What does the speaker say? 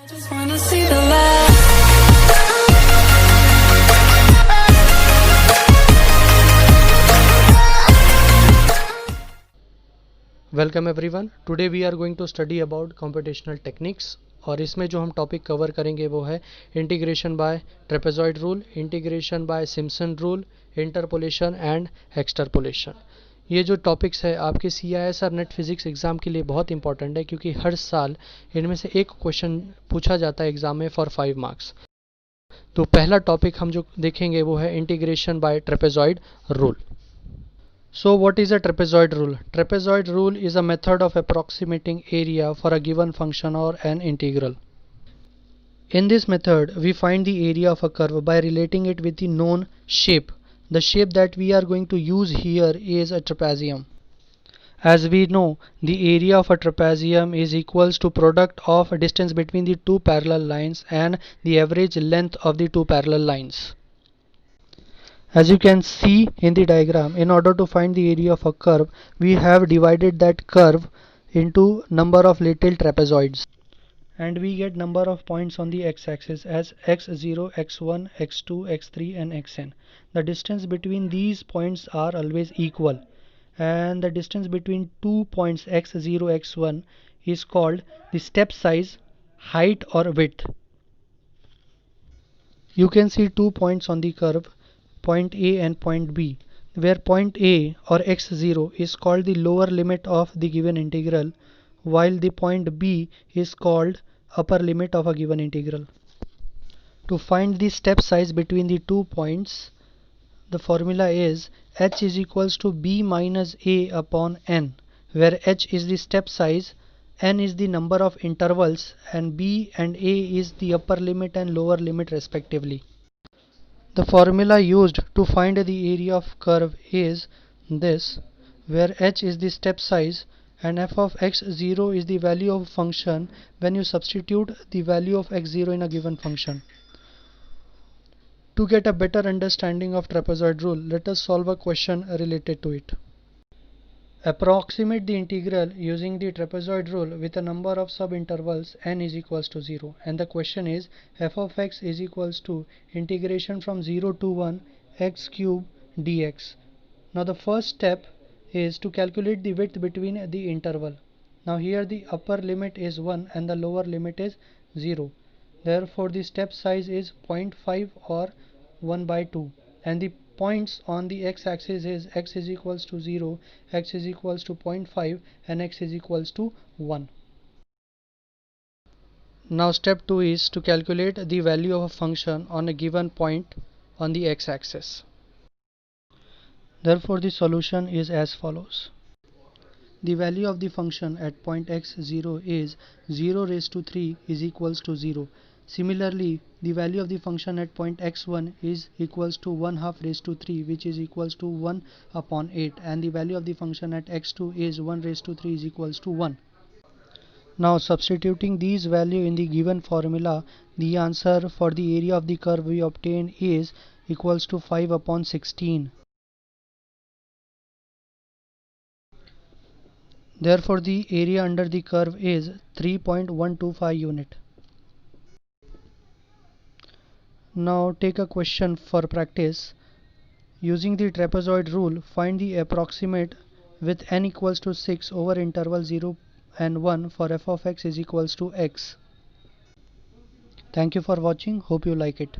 Just wanna see the light. Welcome everyone. Today we are going to study about computational techniques और इसमें जो हम topic cover करेंगे वो है integration by trapezoid rule, integration by Simpson rule, interpolation and extrapolation. ये जो topics है आपके CIS और नेट फिजिक्स एग्ज़ाम के लिए बहुत इंपॉर्टेंट है, क्योंकि हर साल इनमें से एक क्वेश्चन पूछा जाता है एग्ज़ाम में फॉर 5 मार्क्स। तो पहला टॉपिक हम जो देखेंगे वो है integration by trapezoid rule. So what is a trapezoid rule? Trapezoid rule is a method of approximating area for a given function or an integral. In this method, we find the area of a curve by relating it with the known shape. The shape that we are going to use here is a trapezium. As we know, the area of a trapezium is equals to product of distance between the two parallel lines and the average length of the two parallel lines. As you can see in the diagram, in order to find the area of a curve, we have divided that curve into number of little trapezoids, and we get number of points on the x-axis as x0, x1, x2, x3 and xn. The distance between these points are always equal, and the distance between 2 points x0, x1 is called the step size, height or width. You can see 2 points on the curve, point A and point B, where point A or x0 is called the lower limit of the given integral, while the point B is called upper limit of a given integral. To find the step size between the 2 points, the formula is h is equals to b minus a upon n, where h is the step size, n is the number of intervals, and b and a is the upper limit and lower limit respectively. The formula used to find the area of curve is this, where h is the step size and f of x0 is the value of a function when you substitute the value of x0 in a given function. To get a better understanding of trapezoid rule, let us solve a question related to it. Approximate the integral using the trapezoid rule with a number of subintervals n is equals to 0, and the question is f of x is equals to integration from 0 to 1 x cube dx. Now the first step is to calculate the width between the interval. Now here the upper limit is 1 and the lower limit is 0. Therefore the step size is 0.5 or 1 by 2, and the points on the x-axis is x is equals to 0, x is equals to 0.5 and x is equals to 1. Now step 2 is to calculate the value of a function on a given point on the x-axis. Therefore the solution is as follows. The value of the function at point x0 is 0 raised to 3 is equals to 0. Similarly, the value of the function at point x1 is equals to 1 half raised to 3, which is equals to 1 upon 8, and the value of the function at x2 is 1 raised to 3 is equals to 1. Now substituting these values in the given formula, the answer for the area of the curve we obtain is equals to 5 upon 16. Therefore the area under the curve is 3.125 unit. Now take a question for practice. Using the trapezoid rule, find the approximate with n equals to 6 over interval 0 and 1 for f of x is equals to x. Thank you for watching. Hope you like it.